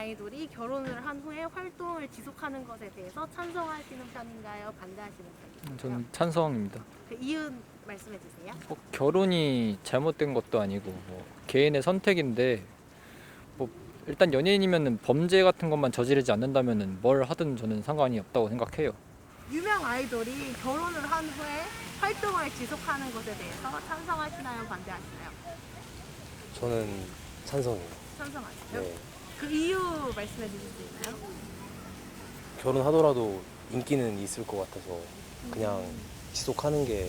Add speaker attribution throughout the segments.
Speaker 1: 아이돌이 결혼을 한 후에 활동을 지속하는 것에 대해서 찬성하시는 편인가요? 반대하시는 편인가요?
Speaker 2: 저는 찬성입니다.
Speaker 1: 그 이유 말씀해 주세요.
Speaker 2: 결혼이 잘못된 것도 아니고 개인의 선택인데 일단 연예인이면 범죄 같은 것만 저지르지 않는다면 뭘 하든 저는 상관이 없다고 생각해요.
Speaker 1: 유명 아이돌이 결혼을 한 후에 활동을 지속하는 것에 대해서 찬성하시나요? 반대하시나요?
Speaker 3: 저는 찬성이에요.
Speaker 1: 찬성하시죠?
Speaker 3: 네.
Speaker 1: 그 이유 말씀해 주실 수 있나요?
Speaker 3: 결혼하더라도 인기는 있을 것 같아서 그냥 지속하는 게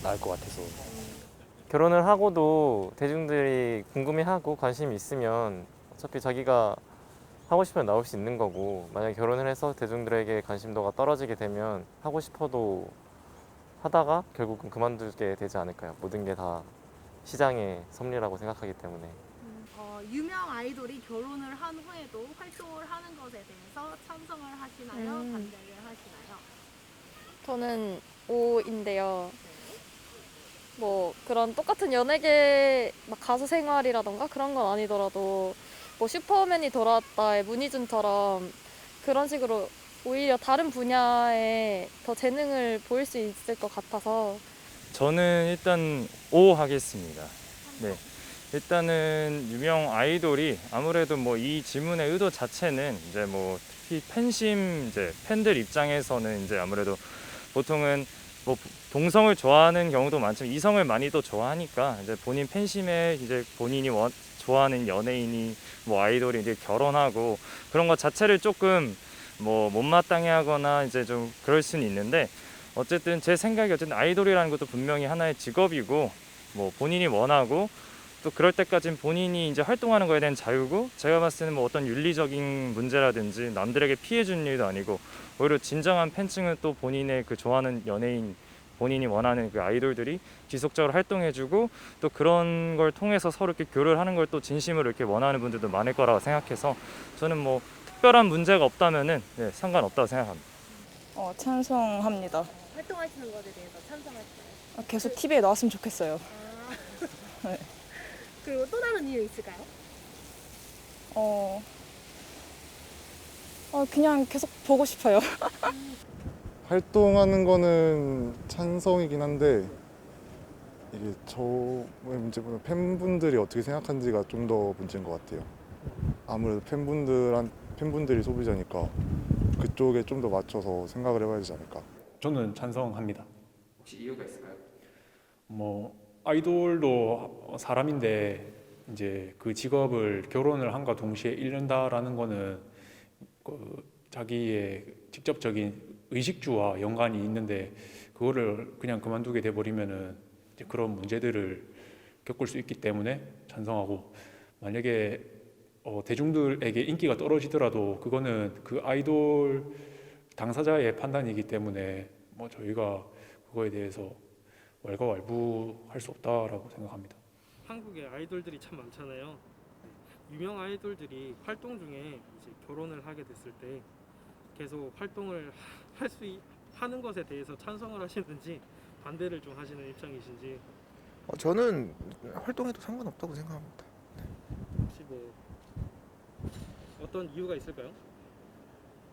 Speaker 3: 나을 것 같아서.
Speaker 4: 결혼을 하고도 대중들이 궁금해하고 관심이 있으면 어차피 자기가 하고 싶으면 나올 수 있는 거고, 만약에 결혼을 해서 대중들에게 관심도가 떨어지게 되면 하고 싶어도 하다가 결국은 그만두게 되지 않을까요? 모든 게 다 시장의 섭리라고 생각하기 때문에.
Speaker 1: 유명 아이돌이 결혼을 한 후에도 활동을 하는 것에 대해서 찬성을 하시나요? 반대를 하시나요?
Speaker 5: 저는 O인데요. 뭐 그런 똑같은 연예계 막 가수 생활이라던가 그런 건 아니더라도 뭐 슈퍼맨이 돌아왔다의 문희준처럼 그런 식으로 오히려 다른 분야에 더 재능을 보일 수 있을 것 같아서.
Speaker 6: 저는 일단 O 하겠습니다. 네. 일단은 유명 아이돌이 아무래도 이 질문의 의도 자체는 이제 특히 팬심 이제 팬들 입장에서는 이제 아무래도 보통은 동성을 좋아하는 경우도 많지만 이성을 많이 또 좋아하니까 이제 본인 팬심에 이제 본인이 좋아하는 연예인이 아이돌이 이제 결혼하고 그런 것 자체를 조금 못마땅해 하거나 이제 좀 그럴 수는 있는데, 어쨌든 제 생각에 어쨌든 아이돌이라는 것도 분명히 하나의 직업이고 본인이 원하고 또 그럴 때까지는 본인이 이제 활동하는 거에 대한 자유고, 제가 봤을 때는 어떤 윤리적인 문제라든지 남들에게 피해 주는 일도 아니고, 오히려 진정한 팬층은 또 본인의 그 좋아하는 연예인, 본인이 원하는 그 아이돌들이 지속적으로 활동해주고 또 그런 걸 통해서 서로 이렇게 교류를 하는 걸 또 진심으로 이렇게 원하는 분들도 많을 거라고 생각해서 저는 특별한 문제가 없다면은 상관없다고 생각합니다.
Speaker 7: 찬성합니다.
Speaker 1: 활동하시는 것에 대해서 찬성하시나요?
Speaker 7: 계속 TV에 나왔으면 좋겠어요. 네.
Speaker 1: 그리고 또 다른 이유 있을까요?
Speaker 7: 그냥 계속 보고 싶어요.
Speaker 8: 활동하는 거는 찬성이긴 한데 이게 저의 문제보다 팬분들이 어떻게 생각하는지가 좀 더 문제인 것 같아요. 아무래도 팬분들이 소비자니까 그쪽에 좀 더 맞춰서 생각을 해봐야 되지 않을까.
Speaker 9: 저는 찬성합니다.
Speaker 2: 혹시 이유가 있을까요?
Speaker 9: 아이돌도 사람인데 이제 그 직업을 결혼을 한과 동시에 잃는다라는 거는 자기의 직접적인 의식주와 연관이 있는데, 그거를 그냥 그만두게 돼버리면은 이제 그런 문제들을 겪을 수 있기 때문에 찬성하고, 만약에 대중들에게 인기가 떨어지더라도 그거는 그 아이돌 당사자의 판단이기 때문에 저희가 그거에 대해서 왈가왈부할 수 없다라고 생각합니다.
Speaker 10: 한국에 아이돌들이 참 많잖아요. 유명 아이돌들이 활동 중에 이제 결혼을 하게 됐을 때 계속 활동을 하는 것에 대해서 찬성을 하시는지 반대를 좀 하시는 입장이신지.
Speaker 11: 저는 활동해도 상관없다고 생각합니다.
Speaker 10: 혹시 어떤 이유가 있을까요?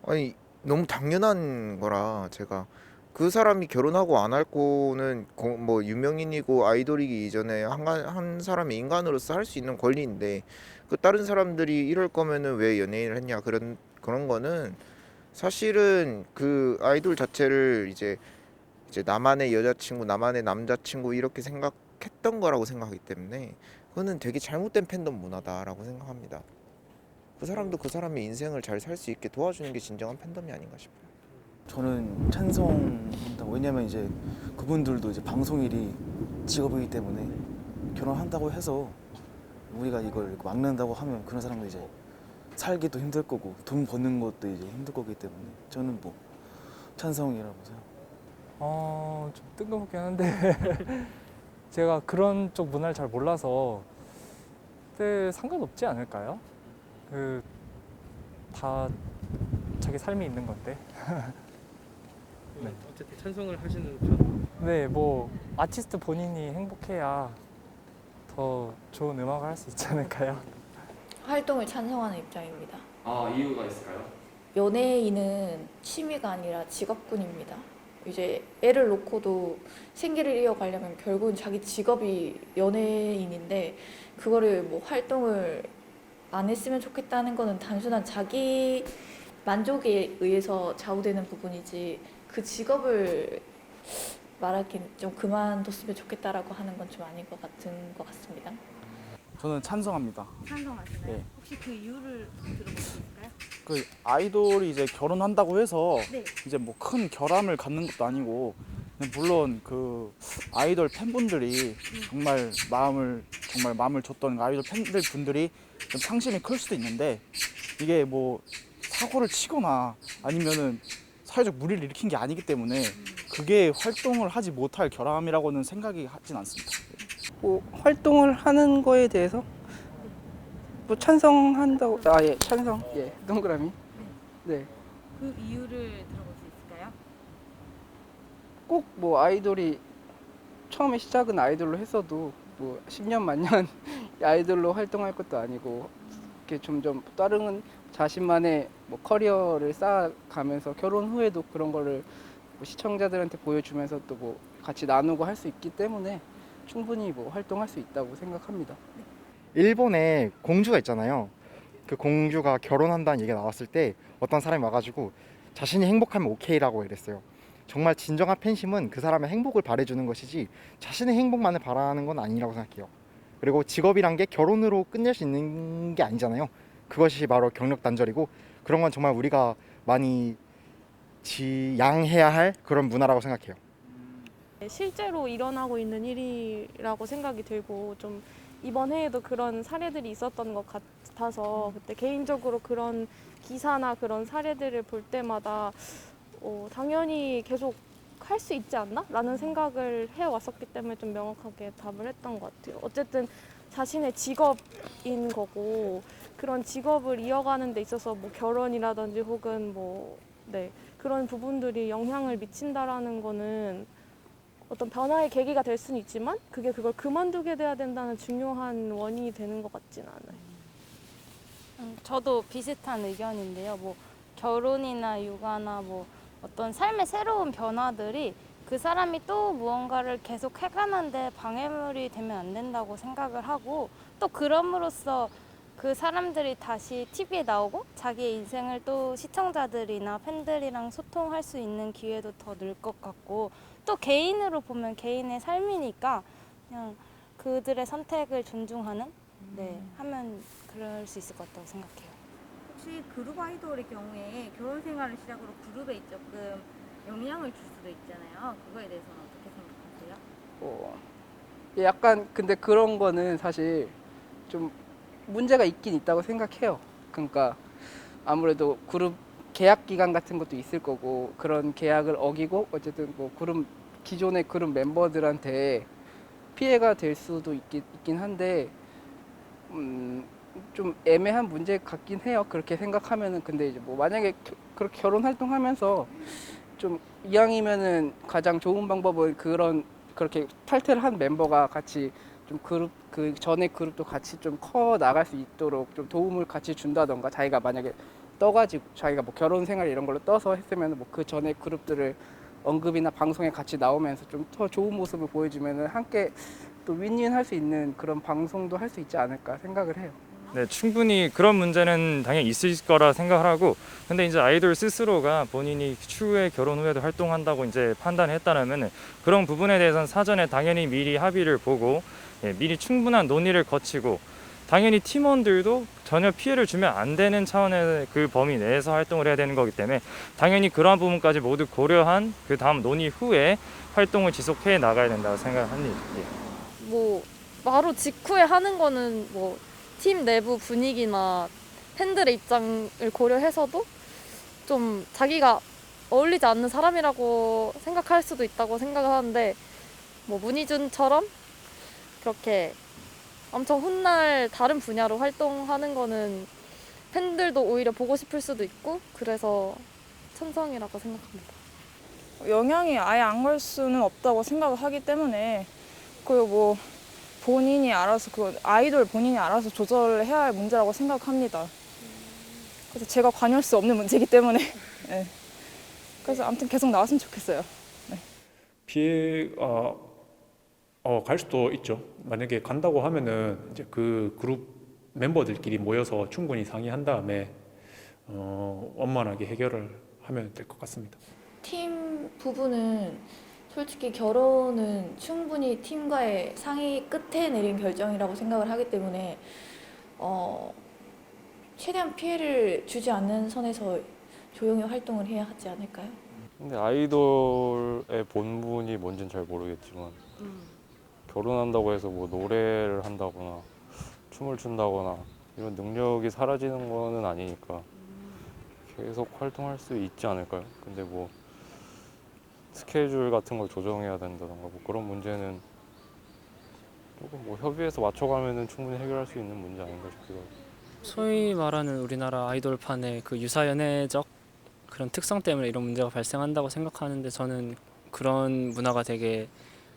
Speaker 11: 아니, 너무 당연한 거라 제가 그 사람이 결혼하고 안 할 거는 유명인이고 아이돌이기 이전에 한 사람이 인간으로서 할 수 있는 권리인데, 그 다른 사람들이 이럴 거면은 왜 연예인을 했냐, 그런 거는 사실은 그 아이돌 자체를 이제 나만의 여자친구, 나만의 남자친구 이렇게 생각했던 거라고 생각하기 때문에 그거는 되게 잘못된 팬덤 문화다라고 생각합니다. 그 사람도 그 사람의 인생을 잘 살 수 있게 도와주는 게 진정한 팬덤이 아닌가 싶어요.
Speaker 12: 저는 찬성합니다. 왜냐면 이제 그분들도 이제 방송일이 직업이기 때문에 결혼한다고 해서 우리가 이걸 막는다고 하면 그런 사람도 이제 살기도 힘들 거고 돈 버는 것도 이제 힘들 거기 때문에 저는 찬성이라고 생각합니다.
Speaker 2: 좀 뜬금없긴 한데 제가 그런 쪽 문화를 잘 몰라서 상관없지 않을까요? 다 자기 삶이 있는 건데.
Speaker 10: 네. 어쨌든 찬성을 하시는 편.
Speaker 2: 네, 아티스트 본인이 행복해야 더 좋은 음악을 할 수 있지 않을까요?
Speaker 13: 활동을 찬성하는 입장입니다.
Speaker 2: 아, 이유가 있을까요?
Speaker 13: 연예인은 취미가 아니라 직업군입니다. 이제 애를 놓고도 생계를 이어가려면 결국은 자기 직업이 연예인인데 그거를 뭐 활동을 안 했으면 좋겠다는 거는 단순한 자기 만족에 의해서 좌우되는 부분이지 그 직업을 말하기는 좀 그만뒀으면 좋겠다라고 하는 건 좀 아닌 것 같습니다.
Speaker 12: 저는 찬성합니다.
Speaker 1: 찬성하시나요?
Speaker 12: 네.
Speaker 1: 혹시 그 이유를 들어볼 수 있을까요?
Speaker 12: 그 아이돌이 이제 결혼한다고 해서
Speaker 1: 네.
Speaker 12: 이제 뭐 큰 결함을 갖는 것도 아니고 물론 그 아이돌 팬분들이 정말 마음을 줬던 아이돌 팬들 분들이 좀 상심이 클 수도 있는데 이게 뭐 사고를 치거나 아니면은 사회적 무리를 일으킨 게 아니기 때문에 그게 활동을 하지 못할 결함이라고는 생각이 하진 않습니다.
Speaker 14: 뭐 활동을 하는 거에 대해서 뭐 찬성한다고 예 찬성 예 동그라미 네.
Speaker 1: 그 이유를 들어볼 수 있을까요?
Speaker 14: 꼭 뭐 아이돌이 처음에 시작은 아이돌로 했어도 뭐 10년 만년 아이돌로 활동할 것도 아니고 이렇게 점점 다른 자신만의 뭐 커리어를 쌓아가면서 결혼 후에도 그런 거를 뭐 시청자들한테 보여주면서 또 뭐 같이 나누고 할 수 있기 때문에 충분히 뭐 활동할 수 있다고 생각합니다.
Speaker 15: 일본에 공주가 있잖아요. 그 공주가 결혼한다는 얘기가 나왔을 때 어떤 사람이 와가지고 자신이 행복하면 오케이라고 이랬어요. 정말 진정한 팬심은 그 사람의 행복을 바래주는 것이지 자신의 행복만을 바라는 건 아니라고 생각해요. 그리고 직업이란 게 결혼으로 끝낼 수 있는 게 아니잖아요. 그것이 바로 경력 단절이고 그런 건 정말 우리가 많이 지양해야 할 그런 문화라고 생각해요.
Speaker 16: 실제로 일어나고 있는 일이라고 생각이 들고 좀 이번 해에도 그런 사례들이 있었던 것 같아서 그때 개인적으로 그런 기사나 그런 사례들을 볼 때마다 당연히 계속 할 수 있지 않나? 라는 생각을 해왔었기 때문에 좀 명확하게 답을 했던 것 같아요. 어쨌든 자신의 직업인 거고 그런 직업을 이어가는 데 있어서 뭐 결혼이라든지 혹은 뭐 그런 부분들이 영향을 미친다라는 거는 어떤 변화의 계기가 될 수는 있지만 그걸 그만두게 돼야 된다는 중요한 원인이 되는 것 같지는 않아요.
Speaker 17: 저도 비슷한 의견인데요. 뭐 결혼이나 육아나 뭐 어떤 삶의 새로운 변화들이 그 사람이 또 무언가를 계속 해가는데 방해물이 되면 안 된다고 생각을 하고 또 그럼으로써 그 사람들이 다시 TV에 나오고 자기의 인생을 또 시청자들이나 팬들이랑 소통할 수 있는 기회도 더 늘 것 같고 또 개인으로 보면 개인의 삶이니까 그냥 그들의 선택을 존중하는 하면 그럴 수 있을 것 같다고 생각해요.
Speaker 1: 혹시 그룹 아이돌의 경우에 결혼 생활을 시작으로 그룹에 조금 영향을 줄 수도 있잖아요. 그거에 대해서는 어떻게 생각하세요?
Speaker 14: 약간 근데 그런 거는 사실 좀 문제가 있긴 있다고 생각해요. 그러니까 아무래도 그룹 계약 기간 같은 것도 있을 거고 그런 계약을 어기고 어쨌든 뭐 기존의 그룹 멤버들한테 피해가 될 수도 있긴 한데 좀 애매한 문제 같긴 해요. 그렇게 생각하면은 근데 이제 뭐 만약에 그렇게 결혼 활동하면서 좀 이왕이면은 가장 좋은 방법은 그렇게 탈퇴를 한 멤버가 같이 좀 그 전에 그룹도 같이 좀 커 나갈 수 있도록 좀 도움을 같이 준다던가 자기가 만약에 떠가지고 자기가 뭐 결혼 생활 이런 걸로 떠서 했으면 뭐 그 전에 그룹들을 언급이나 방송에 같이 나오면서 좀 더 좋은 모습을 보여주면은 함께 또 윈윈할 수 있는 그런 방송도 할 수 있지 않을까 생각을 해요.
Speaker 6: 네, 충분히 그런 문제는 당연히 있을 거라 생각을 하고 근데 이제 아이돌 스스로가 본인이 추후에 결혼 후에도 활동한다고 이제 판단했다라면 그런 부분에 대해서는 사전에 당연히 미리 합의를 보고 미리 충분한 논의를 거치고 당연히 팀원들도 전혀 피해를 주면 안 되는 차원의 그 범위 내에서 활동을 해야 되는 거기 때문에 당연히 그러한 부분까지 모두 고려한 그 다음 논의 후에 활동을 지속해 나가야 된다고 생각합니다.
Speaker 5: 뭐 바로 직후에 하는 거는 뭐 팀 내부 분위기나 팬들의 입장을 고려해서도 좀 자기가 어울리지 않는 사람이라고 생각할 수도 있다고 생각하는데 뭐 문희준처럼 그렇게 엄청 훗날 다른 분야로 활동하는 거는 팬들도 오히려 보고 싶을 수도 있고 그래서 찬성이라고 생각합니다.
Speaker 7: 영향이 아예 안 갈 수는 없다고 생각을 하기 때문에 그리고 뭐 본인이 알아서 아이돌 본인이 알아서 조절해야 할 문제라고 생각합니다. 그래서 제가 관여할 수 없는 문제이기 때문에 네. 그래서 아무튼 계속 나왔으면 좋겠어요. 네.
Speaker 9: 피해가 갈 수도 있죠. 만약에 간다고 하면은 이제 그 그룹 멤버들끼리 모여서 충분히 상의한 다음에 원만하게 해결을 하면 될 것 같습니다.
Speaker 13: 팀 부분은 솔직히 결혼은 충분히 팀과의 상의 끝에 내린 결정이라고 생각을 하기 때문에 최대한 피해를 주지 않는 선에서 조용히 활동을 해야 하지 않을까요?
Speaker 18: 근데 아이돌의 본분이 뭔지는 잘 모르겠지만 결혼한다고 해서 뭐 노래를 한다거나 춤을 춘다거나 이런 능력이 사라지는 거는 아니니까 계속 활동할 수 있지 않을까요? 근데 뭐 스케줄 같은 걸 조정해야 된다던가 뭐 그런 문제는 조금 뭐 협의해서 맞춰가면은 충분히 해결할 수 있는 문제 아닌가 싶기도 하고.
Speaker 19: 소위 말하는 우리나라 아이돌판의 그 유사연애적 그런 특성 때문에 이런 문제가 발생한다고 생각하는데 저는 그런 문화가 되게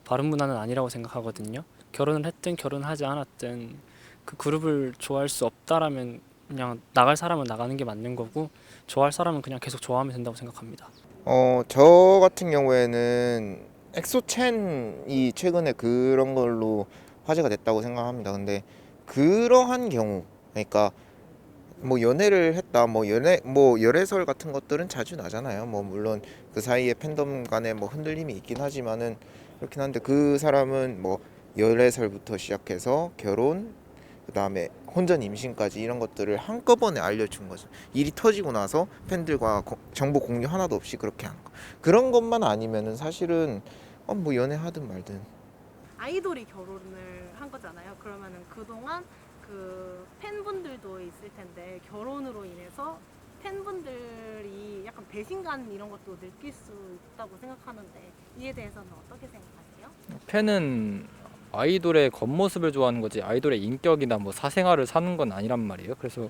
Speaker 19: 바른 문화는 아니라고 생각하거든요. 결혼을 했든 결혼하지 않았든 그 그룹을 좋아할 수 없다라면 그냥 나갈 사람은 나가는 게 맞는 거고 좋아할 사람은 그냥 계속 좋아하면 된다고 생각합니다.
Speaker 11: 저 같은 경우에는 엑소첸이 최근에 그런 걸로 화제가 됐다고 생각합니다. 근데 그러한 경우, 그러니까 뭐 연애를 했다, 뭐 열애설 같은 것들은 자주 나잖아요. 뭐 물론 그 사이에 팬덤 간에 뭐 흔들림이 있긴 하지만은 그렇긴 한데 그 사람은 뭐 열애설부터 시작해서 결혼, 그다음에 혼전 임신까지 이런 것들을 한꺼번에 알려준 거죠. 일이 터지고 나서 팬들과 정보 공유 하나도 없이 그렇게 하는 거. 그런 것만 아니면은 사실은 뭐 연애하든 말든.
Speaker 20: 아이돌이 결혼을 한 거잖아요. 그러면은 그동안 그 팬분들도 있을 텐데 결혼으로 인해서 팬분들이 약간 배신감 이런 것도 느낄 수 있다고 생각하는데 이에 대해서는 어떻게 생각하세요?
Speaker 2: 팬은 아이돌의 겉모습을 좋아하는 거지 아이돌의 인격이나 뭐 사생활을 사는 건 아니란 말이에요. 그래서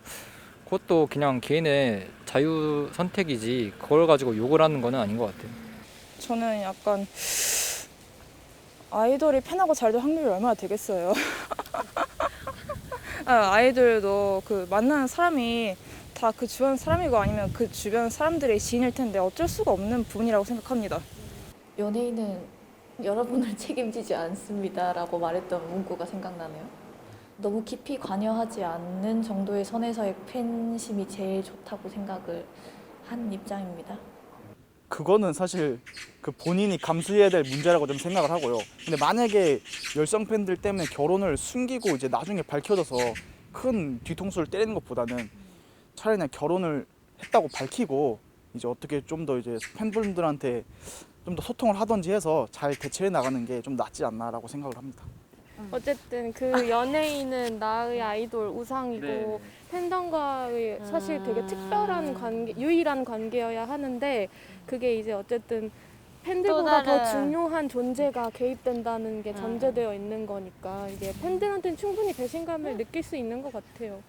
Speaker 2: 그것도 그냥 개인의 자유 선택이지 그걸 가지고 욕을 하는 거는 아닌 것 같아요.
Speaker 7: 저는 약간 아이돌이 팬하고 잘 될 확률이 얼마나 되겠어요. 아이돌도 그 만나는 사람이 다 그 주변 사람이고 아니면 그 주변 사람들의 지인일 텐데 어쩔 수가 없는 부분이라고 생각합니다.
Speaker 13: 연예인은 여러분을 책임지지 않습니다라고 말했던 문구가 생각나네요. 너무 깊이 관여하지 않는 정도의 선에서의 팬심이 제일 좋다고 생각을 한 입장입니다.
Speaker 12: 그거는 사실 그 본인이 감수해야 될 문제라고 좀 생각을 하고요. 근데 만약에 열성 팬들 때문에 결혼을 숨기고 이제 나중에 밝혀져서 큰 뒤통수를 때리는 것보다는 차라리 그냥 결혼을 했다고 밝히고 이제 어떻게 좀 더 이제 팬분들한테 좀 더 소통을 하든지 해서 잘 대처해 나가는 게 좀 낫지 않나라고 생각을 합니다.
Speaker 16: 어쨌든 그 연예인은 나의 아이돌 우상이고
Speaker 12: 네.
Speaker 16: 팬덤과의 사실 되게 특별한 관계, 유일한 관계여야 하는데 그게 이제 어쨌든 팬들보다 더 중요한 존재가 개입된다는 게 전제되어 있는 거니까 이게 팬들한테는 충분히 배신감을 느낄 수 있는 것 같아요.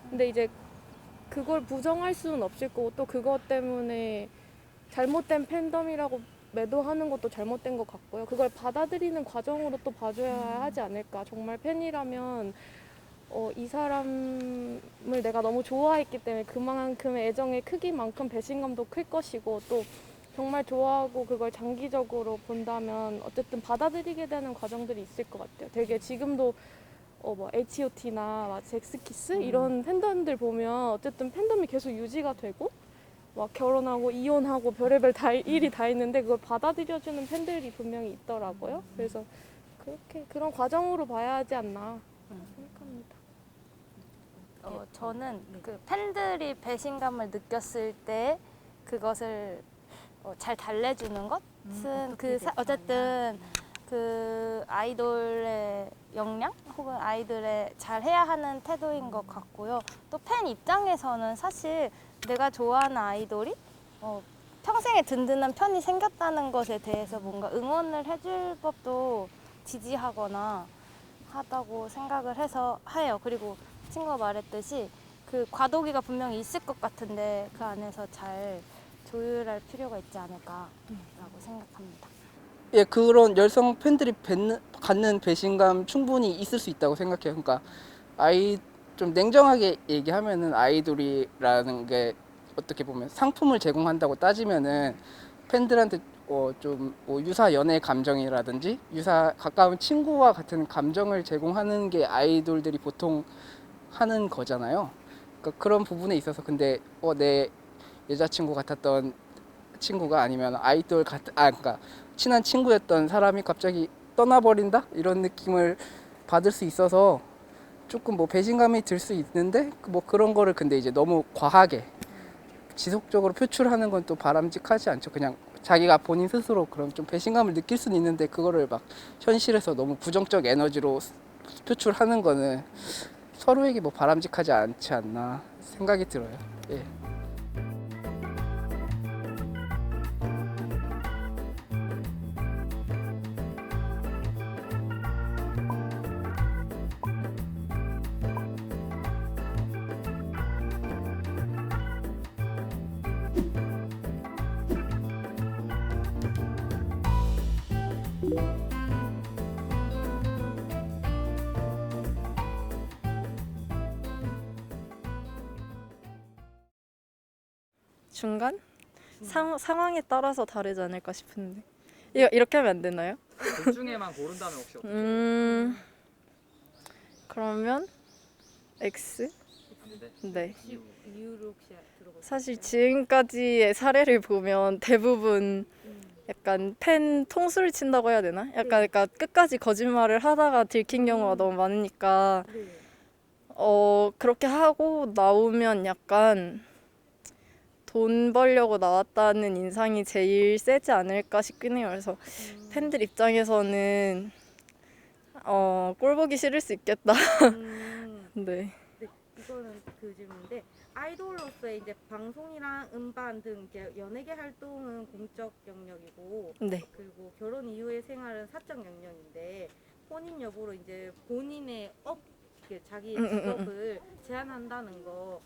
Speaker 16: 근데 이제 그걸 부정할 수는 없을 거고 또 그것 때문에 잘못된 팬덤이라고 매도하는 것도 잘못된 것 같고요. 그걸 받아들이는 과정으로 또 봐줘야 하지 않을까. 정말 팬이라면 이 사람을 내가 너무 좋아했기 때문에 그만큼의 애정의 크기만큼 배신감도 클 것이고 또 정말 좋아하고 그걸 장기적으로 본다면 어쨌든 받아들이게 되는 과정들이 있을 것 같아요. 되게 지금도 뭐 H.O.T나 잭스키스 이런 팬덤들 보면 어쨌든 팬덤이 계속 유지가 되고 막 결혼하고 이혼하고 별의별 일이 다 있는데 그걸 받아들여주는 팬들이 분명히 있더라고요. 그래서 그런 과정으로 봐야 하지 않나 생각합니다.
Speaker 17: 저는 그 팬들이 배신감을 느꼈을 때 그것을 잘 달래주는 것은 어쨌든 그 아이돌의 역량 혹은 아이들의 잘 해야 하는 태도인 것 같고요. 또 팬 입장에서는 사실 내가 좋아하는 아이돌이 평생에 든든한 편이 생겼다는 것에 대해서 뭔가 응원을 해줄 법도 지지하거나 하다고 생각을 해요. 그리고 친구가 말했듯이 그 과도기가 분명히 있을 것 같은데 그 안에서 잘 조율할 필요가 있지 않을까라고 생각합니다.
Speaker 14: 예, 그런 열성 팬들이 갖는 배신감 충분히 있을 수 있다고 생각해요. 그러니까 좀 냉정하게 얘기하면은 아이돌이라는 게 어떻게 보면 상품을 제공한다고 따지면은 팬들한테 좀 뭐 유사 연애 감정이라든지 유사 가까운 친구와 같은 감정을 제공하는 게 아이돌들이 보통 하는 거잖아요. 그러니까 그런 부분에 있어서 근데 내 여자친구 같았던 친구가 아니면 그러니까 친한 친구였던 사람이 갑자기 떠나버린다 이런 느낌을 받을 수 있어서 조금 뭐 배신감이 들 수 있는데 뭐 그런 거를 근데 이제 너무 과하게 지속적으로 표출하는 건 또 바람직하지 않죠. 그냥 자기가 본인 스스로 그런 좀 배신감을 느낄 수는 있는데 그거를 막 현실에서 너무 부정적 에너지로 표출하는 거는 서로에게 뭐 바람직하지 않지 않나 생각이 들어요. 예.
Speaker 5: 중간? 상황에 따라서 다르지 않을까 싶은데 이렇게 하면 안 되나요?
Speaker 2: 둘 중에만 고른다면 혹시 어떻게?
Speaker 5: 그러면 X? 네.
Speaker 1: 이유를 혹시 들어보세요?
Speaker 5: 사실 지금까지의 사례를 보면 대부분 약간 팬 통수를 친다고 해야 되나? 약간 그러니까 끝까지 거짓말을 하다가 들킨 경우가 너무 많으니까 그렇게 하고 나오면 약간 돈 벌려고 나왔다는 인상이 제일 세지 않을까 싶긴 해요. 그래서 팬들 입장에서는 꼴 보기 싫을 수 있겠다. 네.
Speaker 1: 네, 이거는 그 질문인데 아이돌로서의 이제 방송이랑 음반 등 이제 연예계 활동은 공적 영역이고
Speaker 5: 네.
Speaker 1: 그리고 결혼 이후의 생활은 사적 영역인데 혼인 여부로 이제 본인의 자기의 직업을 제한한다는 거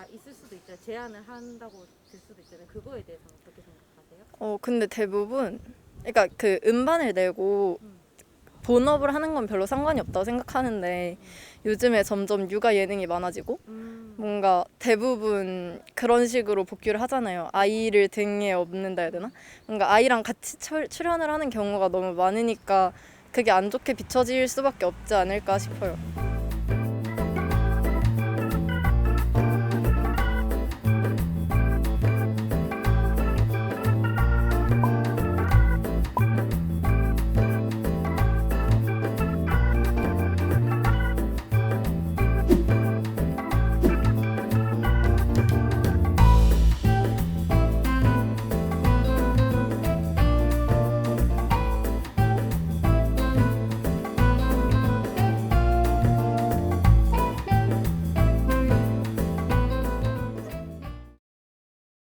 Speaker 1: 있을 수도 있죠. 제한을 한다고 될 수도 있잖아요. 그거에 대해서는 어떻게 생각하세요?
Speaker 5: 근데 대부분 그러니까 그 음반을 내고 본업을 하는 건 별로 상관이 없다고 생각하는데 요즘에 점점 육아 예능이 많아지고 뭔가 대부분 그런 식으로 복귀를 하잖아요. 아이를 등에 업는다 해야 되나? 뭔가 아이랑 같이 출연을 하는 경우가 너무 많으니까 그게 안 좋게 비춰질 수밖에 없지 않을까 싶어요.